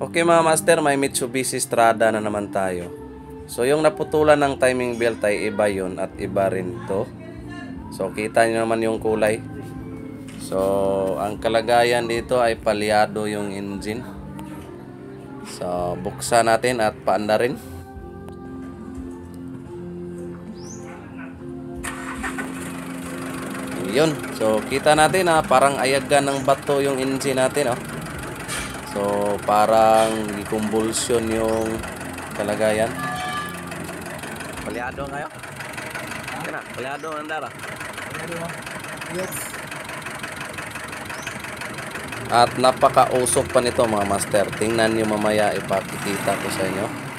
Okay mga master, may Mitsubishi Strada na naman tayo. So yung naputulan ng timing belt ay iba yun at iba rin to. So kita nyo naman yung kulay. So ang kalagayan dito ay palyado yung engine. So buksan natin at paanda rin. Yun. So kita natin parang ayagan ng bato yung engine natin So parang gikumbulsyon yung kalagayan. Palyado ngayon. Kena, palyado ang dara. Yes. At napakausok pa nito mga master. Tingnan nyo mamaya, ipakikita ko sa inyo.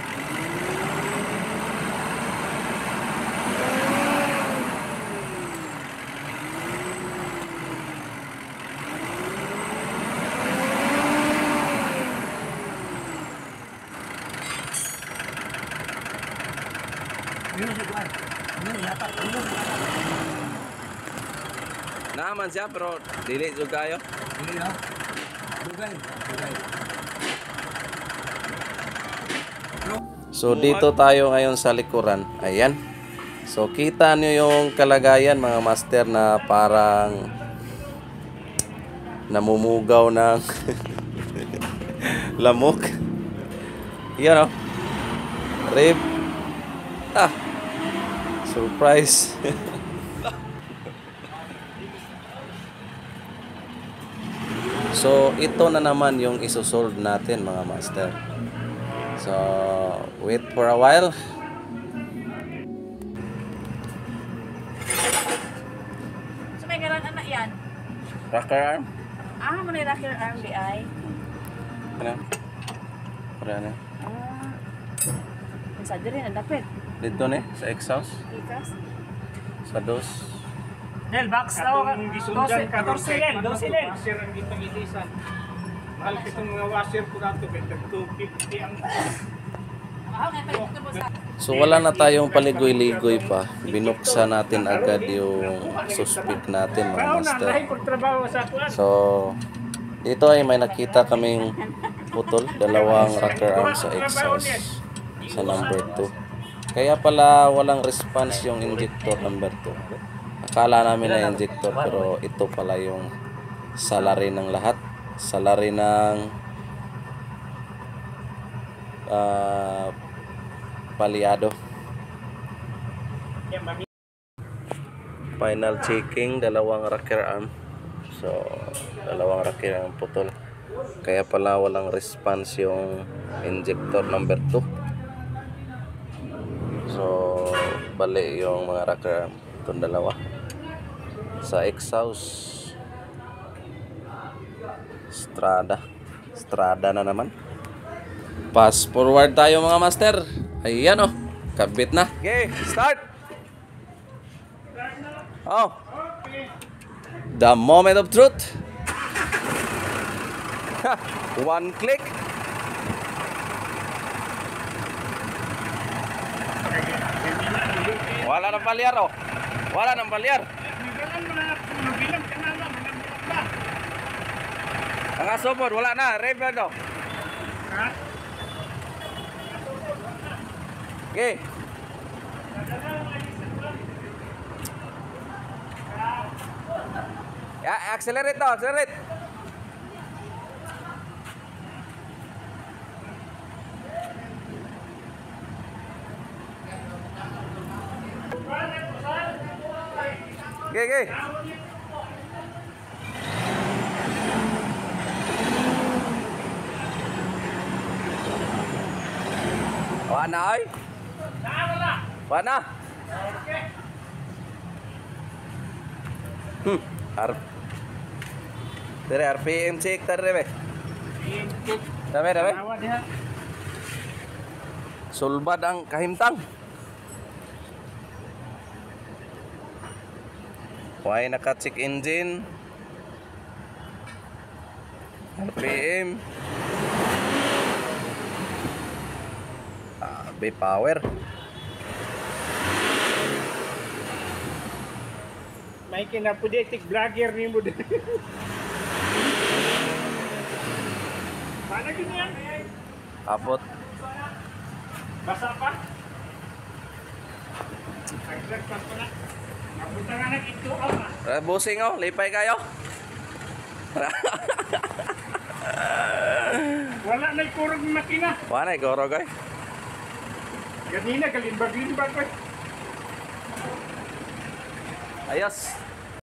Naman siya pero dili jud kayo. Dili ha. Dugay. So dito tayo ngayon sa likuran. Ayan. So kita nyo yung kalagayan mga master na parang namumugaw ng lamok. Yan Rib. Surprise. So ito na naman yung isusolve natin mga master. So wait for a while. So may garan anak yan? Rocker arm. Mo na rocker arm di ay. Ano? Para na. Sa diri na dapat. Dito ne sa exhaust. Ikas. Sa dos. Del, box daw ka. 14 len. Washer ang gitang ilisan. Mahal kitong mga washer po nato. 250 ang... So wala na tayong paligoy-ligoy pa. Binuksan natin agad yung suspect natin mga master. So dito ay may nakita kaming putol, dalawang rocker arm sa exhaust sa number 2. Kaya pala walang response yung injector number 2. Akala namin na injector pero ito pala yung salary ng lahat. Salary ng palyado. Final checking, dalawang rocker arm. So dalawang rocker arm putol. Kaya pala walang response yung injector number 2. So bali yung mga rocker arm itong dalawa sa exhaust. Strada na naman. Pass forward tayo mga master. Ayan kabit na. Okay, start. The moment of truth. One click. Wala nang palyar Wala nang palyar. Ang asopod, wala na. Reverend Okay. Ya, accelerate accelerate. Okay. Wala ay? Wala. Tere RPM check tar re be. Dame. Sulbad ang kahimtang. Why naka-check engine? RPM. Power. May kinapudetik vlogger ni mo din. Ano yun yan? Kapot. Basa pa? Naglag pa pala. Napunta nga nag-ito ah. Busing oh, lipay kayo. Wala na ikurog ng makina. Wala, goro guy. Ganina, kalimbag-limbag ko. Ayos.